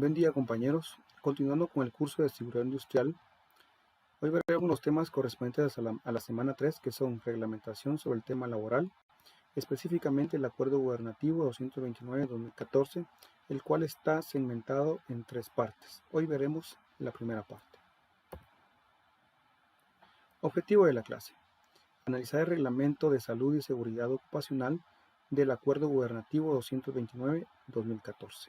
Buen día, compañeros. Continuando con el curso de seguridad industrial, hoy veremos los temas correspondientes a la semana 3, que son reglamentación sobre el tema laboral, específicamente el Acuerdo Gubernativo 229-2014, el cual está segmentado en 3 partes. Hoy veremos la primera parte. Objetivo de la clase: analizar el Reglamento de Salud y Seguridad Ocupacional del Acuerdo Gubernativo 229-2014.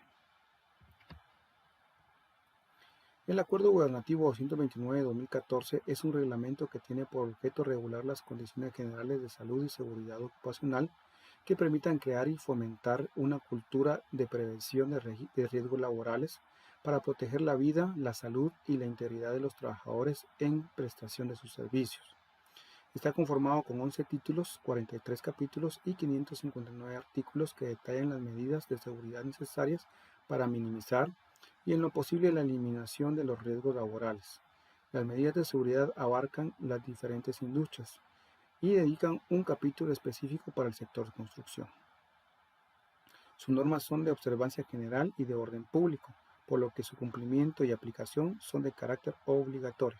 El Acuerdo Gubernativo 229-2014 es un reglamento que tiene por objeto regular las condiciones generales de salud y seguridad ocupacional que permitan crear y fomentar una cultura de prevención de riesgos laborales para proteger la vida, la salud y la integridad de los trabajadores en prestación de sus servicios. Está conformado con 11 títulos, 43 capítulos y 559 artículos que detallan las medidas de seguridad necesarias para minimizar y en lo posible la eliminación de los riesgos laborales. Las medidas de seguridad abarcan las diferentes industrias y dedican un capítulo específico para el sector de construcción. Sus normas son de observancia general y de orden público, por lo que su cumplimiento y aplicación son de carácter obligatorio.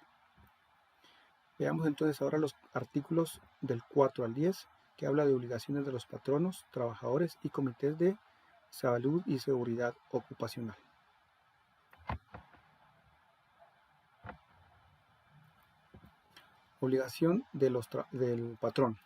Veamos entonces ahora los artículos del 4 al 10, que habla de obligaciones de los patronos, trabajadores y comités de salud y seguridad ocupacional. Obligación del patrón.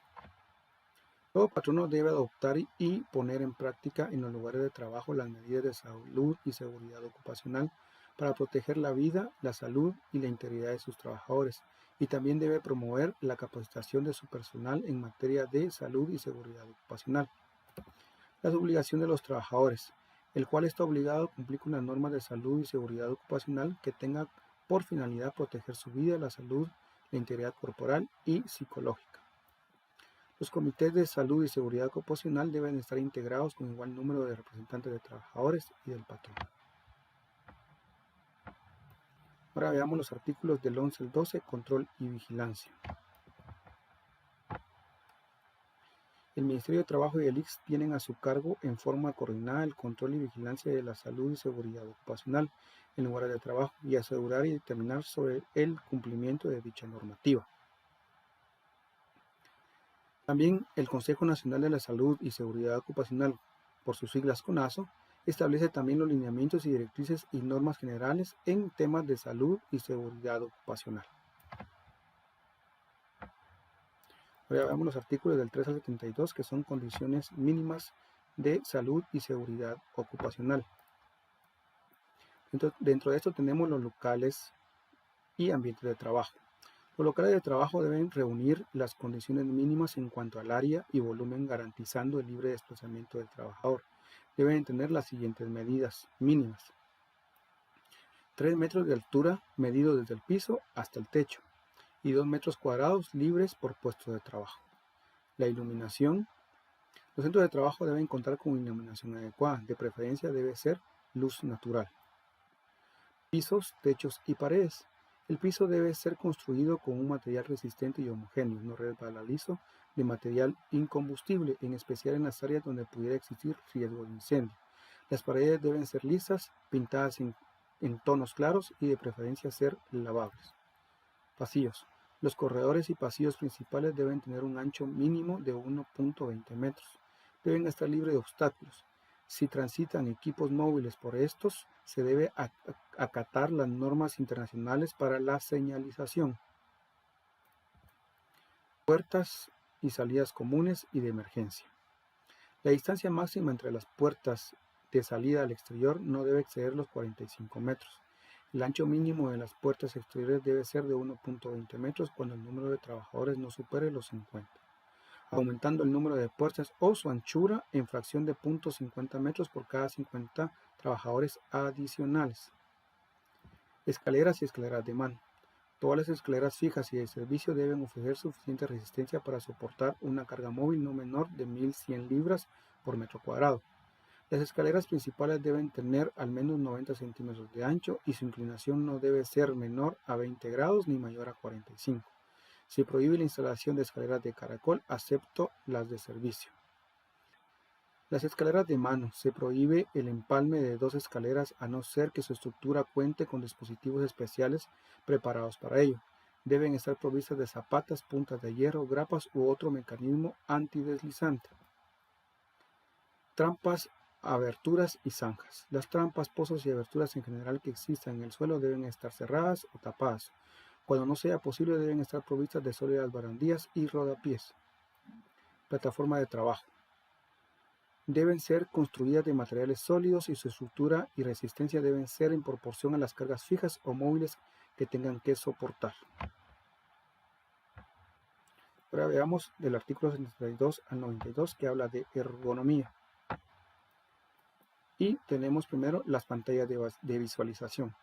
Todo patrono debe adoptar y poner en práctica en los lugares de trabajo las medidas de salud y seguridad ocupacional para proteger la vida, la salud y la integridad de sus trabajadores, y también debe promover la capacitación de su personal en materia de salud y seguridad ocupacional. Las obligaciones de los trabajadores, el cual está obligado a cumplir con las normas de salud y seguridad ocupacional que tengan por finalidad proteger su vida, la salud, la integridad corporal y psicológica. Los comités de salud y seguridad ocupacional deben estar integrados con igual número de representantes de trabajadores y del patrón. Ahora veamos los artículos del 11 al 12, control y vigilancia. El Ministerio de Trabajo y el ICS tienen a su cargo en forma coordinada el control y vigilancia de la salud y seguridad ocupacional en lugares de trabajo y asegurar y determinar sobre el cumplimiento de dicha normativa. También el Consejo Nacional de la Salud y Seguridad Ocupacional, por sus siglas CONASO, establece también los lineamientos y directrices y normas generales en temas de salud y seguridad ocupacional. Ahora veamos los artículos del 3 al 72, que son condiciones mínimas de salud y seguridad ocupacional. Dentro de esto tenemos los locales y ambientes de trabajo. Los locales de trabajo deben reunir las condiciones mínimas en cuanto al área y volumen, garantizando el libre desplazamiento del trabajador. Deben tener las siguientes medidas mínimas: 3 metros de altura medido desde el piso hasta el techo y 2 metros cuadrados libres por puesto de trabajo. La iluminación. Los centros de trabajo deben contar con iluminación adecuada, de preferencia debe ser luz natural. Pisos, techos y paredes. El piso debe ser construido con un material resistente y homogéneo, no resbaladizo, de material incombustible, en especial en las áreas donde pudiera existir riesgo de incendio. Las paredes deben ser lisas, pintadas en tonos claros y de preferencia ser lavables. Pasillos. Los corredores y pasillos principales deben tener un ancho mínimo de 1.20 metros. Deben estar libres de obstáculos. Si transitan equipos móviles por estos, se debe acatar las normas internacionales para la señalización. Puertas y salidas comunes y de emergencia. La distancia máxima entre las puertas de salida al exterior no debe exceder los 45 metros. El ancho mínimo de las puertas exteriores debe ser de 1.20 metros cuando el número de trabajadores no supere los 50, aumentando el número de puertas o su anchura en fracción de 0.50 metros por cada 50 trabajadores adicionales. Escaleras y escaleras de mano. Todas las escaleras fijas y de servicio deben ofrecer suficiente resistencia para soportar una carga móvil no menor de 1.100 libras por metro cuadrado. Las escaleras principales deben tener al menos 90 centímetros de ancho y su inclinación no debe ser menor a 20 grados ni mayor a 45. Se prohíbe la instalación de escaleras de caracol, excepto las de servicio. Las escaleras de mano. Se prohíbe el empalme de dos escaleras a no ser que su estructura cuente con dispositivos especiales preparados para ello. Deben estar provistas de zapatas, puntas de hierro, grapas u otro mecanismo antideslizante. Trampas, aberturas y zanjas. Las trampas, pozos y aberturas en general que existan en el suelo deben estar cerradas o tapadas. Cuando no sea posible deben estar provistas de sólidas barandillas y rodapiés. Plataforma de trabajo. Deben ser construidas de materiales sólidos y su estructura y resistencia deben ser en proporción a las cargas fijas o móviles que tengan que soportar. Ahora veamos del artículo 72 al 92 que habla de ergonomía. Y tenemos primero las pantallas de visualización.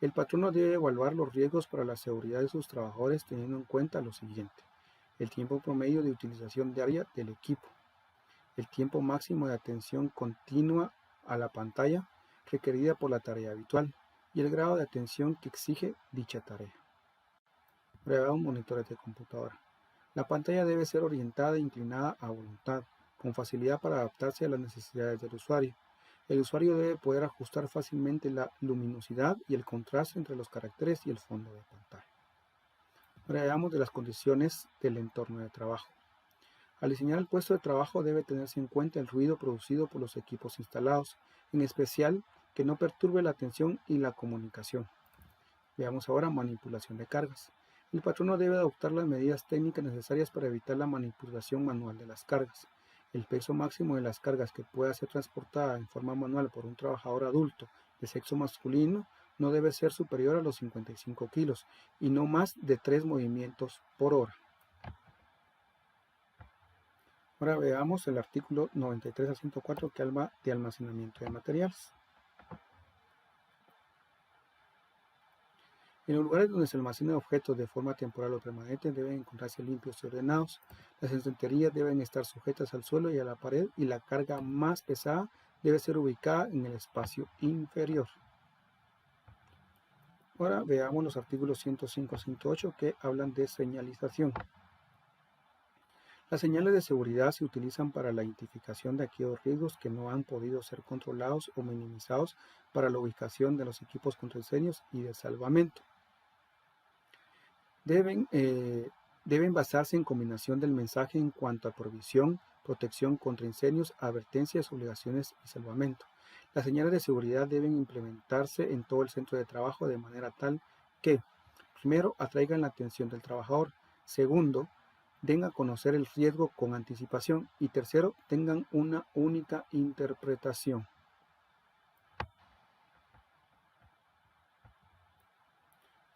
El patrono debe evaluar los riesgos para la seguridad de sus trabajadores teniendo en cuenta lo siguiente: el tiempo promedio de utilización diaria del equipo, el tiempo máximo de atención continua a la pantalla requerida por la tarea habitual y el grado de atención que exige dicha tarea. Prueba un monitor de computadora. La pantalla debe ser orientada e inclinada a voluntad, con facilidad para adaptarse a las necesidades del usuario. El usuario debe poder ajustar fácilmente la luminosidad y el contraste entre los caracteres y el fondo de pantalla. Ahora veamos de las condiciones del entorno de trabajo. Al diseñar el puesto de trabajo debe tenerse en cuenta el ruido producido por los equipos instalados, en especial que no perturbe la atención y la comunicación. Veamos ahora manipulación de cargas. El patrono debe adoptar las medidas técnicas necesarias para evitar la manipulación manual de las cargas. El peso máximo de las cargas que pueda ser transportada en forma manual por un trabajador adulto de sexo masculino no debe ser superior a los 55 kilos y no más de 3 movimientos por hora. Ahora veamos el artículo 93 a 104 que habla de almacenamiento de materiales. En los lugares donde se almacenan objetos de forma temporal o permanente deben encontrarse limpios y ordenados. Las estanterías deben estar sujetas al suelo y a la pared y la carga más pesada debe ser ubicada en el espacio inferior. Ahora veamos los artículos 105 a 108 que hablan de señalización. Las señales de seguridad se utilizan para la identificación de aquellos riesgos que no han podido ser controlados o minimizados para la ubicación de los equipos contra incendios y de salvamento. Deben basarse en combinación del mensaje en cuanto a provisión, protección contra incendios, advertencias, obligaciones y salvamento. Las señales de seguridad deben implementarse en todo el centro de trabajo de manera tal que, primero, atraigan la atención del trabajador, segundo, den a conocer el riesgo con anticipación y tercero, tengan una única interpretación.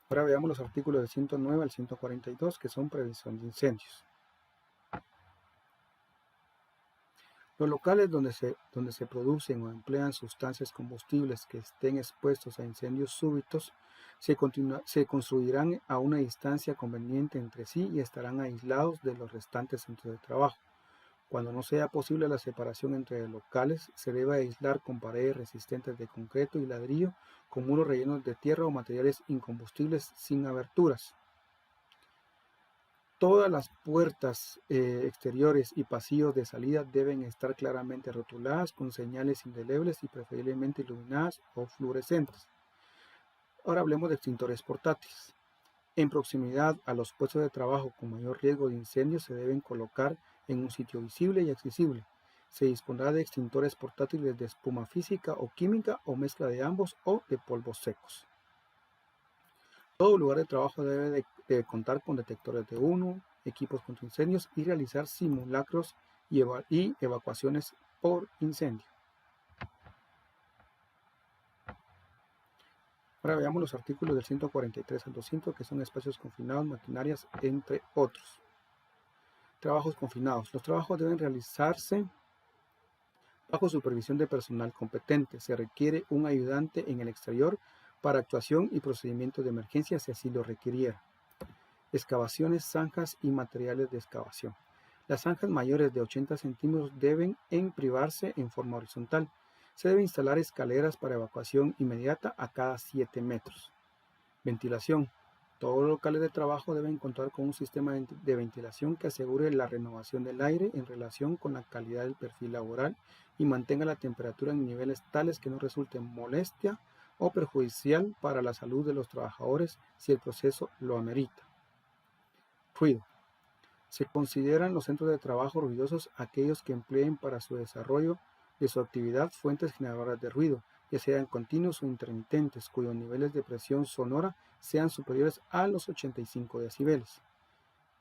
Ahora veamos los artículos del 109 al 142 que son prevención de incendios. Los locales donde se producen o emplean sustancias combustibles que estén expuestos a incendios súbitos se construirán a una distancia conveniente entre sí y estarán aislados de los restantes centros de trabajo. Cuando no sea posible la separación entre locales, se debe aislar con paredes resistentes de concreto y ladrillo con muros rellenos de tierra o materiales incombustibles sin aberturas. Todas las puertas exteriores y pasillos de salida deben estar claramente rotuladas con señales indelebles y preferiblemente iluminadas o fluorescentes. Ahora hablemos de extintores portátiles. En proximidad a los puestos de trabajo con mayor riesgo de incendios se deben colocar en un sitio visible y accesible. Se dispondrá de extintores portátiles de espuma física o química o mezcla de ambos o de polvos secos. Todo lugar de trabajo debe contar con detectores de humo, equipos contra incendios y realizar simulacros y evacuaciones por incendio. Ahora veamos los artículos del 143 al 200 que son espacios confinados, maquinarias, entre otros. Trabajos confinados. Los trabajos deben realizarse bajo supervisión de personal competente. Se requiere un ayudante en el exterior para actuación y procedimientos de emergencia si así lo requiriera. Excavaciones, zanjas y materiales de excavación. Las zanjas mayores de 80 centímetros deben emprivarse en forma horizontal. Se debe instalar escaleras para evacuación inmediata a cada 7 metros. Ventilación. Todos los locales de trabajo deben contar con un sistema de ventilación que asegure la renovación del aire en relación con la calidad del perfil laboral y mantenga la temperatura en niveles tales que no resulte molestia o perjudicial para la salud de los trabajadores si el proceso lo amerita. Ruido. Se consideran los centros de trabajo ruidosos aquellos que empleen para su desarrollo de su actividad fuentes generadoras de ruido, ya sean continuos o intermitentes, cuyos niveles de presión sonora sean superiores a los 85 decibeles.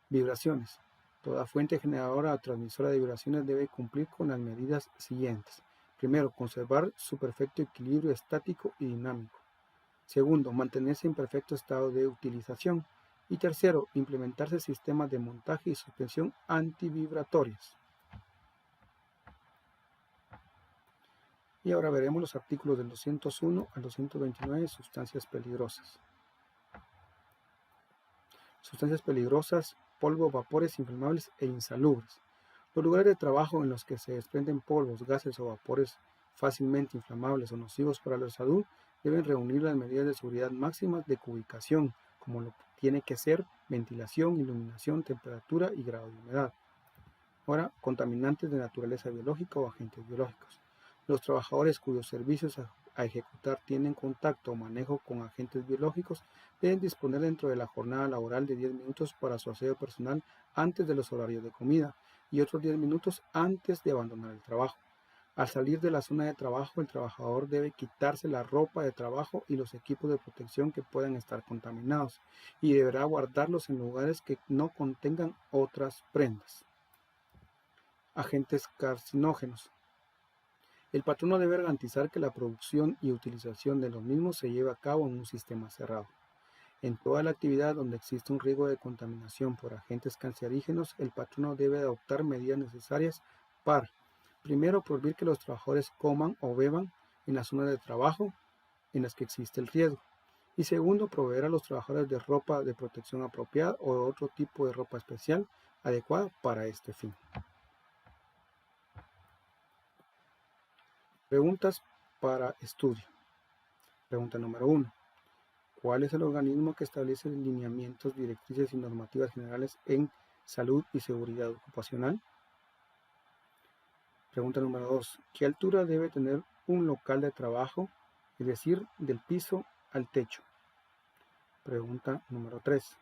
Vibraciones. Toda fuente generadora o transmisora de vibraciones debe cumplir con las medidas siguientes. Primero, conservar su perfecto equilibrio estático y dinámico. Segundo, mantenerse en perfecto estado de utilización. Y tercero, implementarse sistemas de montaje y suspensión antivibratorios. Y ahora veremos los artículos del 201 al 229, sustancias peligrosas. Sustancias peligrosas, polvo, vapores inflamables e insalubres. Los lugares de trabajo en los que se desprenden polvos, gases o vapores fácilmente inflamables o nocivos para la salud deben reunir las medidas de seguridad máximas de ubicación, como lo tiene que ser ventilación, iluminación, temperatura y grado de humedad. Ahora, contaminantes de naturaleza biológica o agentes biológicos. Los trabajadores cuyos servicios a ejecutar tienen contacto o manejo con agentes biológicos deben disponer dentro de la jornada laboral de 10 minutos para su aseo personal antes de los horarios de comida y otros 10 minutos antes de abandonar el trabajo. Al salir de la zona de trabajo, el trabajador debe quitarse la ropa de trabajo y los equipos de protección que puedan estar contaminados y deberá guardarlos en lugares que no contengan otras prendas. Agentes carcinógenos. El patrono debe garantizar que la producción y utilización de los mismos se lleve a cabo en un sistema cerrado. En toda la actividad donde existe un riesgo de contaminación por agentes cancerígenos, el patrono debe adoptar medidas necesarias para, primero, prohibir que los trabajadores coman o beban en las zonas de trabajo en las que existe el riesgo. Y segundo, proveer a los trabajadores de ropa de protección apropiada o de otro tipo de ropa especial adecuada para este fin. Preguntas para estudio. Pregunta número 1. ¿Cuál es el organismo que establece lineamientos, directrices y normativas generales en salud y seguridad ocupacional? Pregunta número 2. ¿Qué altura debe tener un local de trabajo, es decir, del piso al techo? Pregunta número 3.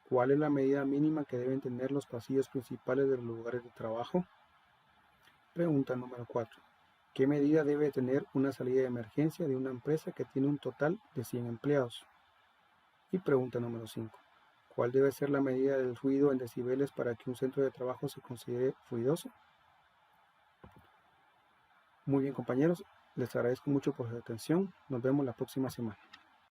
¿Cuál es la medida mínima que deben tener los pasillos principales de los lugares de trabajo? Pregunta número 4. ¿Qué medida debe tener una salida de emergencia de una empresa que tiene un total de 100 empleados? Y pregunta número 5. ¿Cuál debe ser la medida del ruido en decibeles para que un centro de trabajo se considere ruidoso? Muy bien, compañeros, les agradezco mucho por su atención. Nos vemos la próxima semana.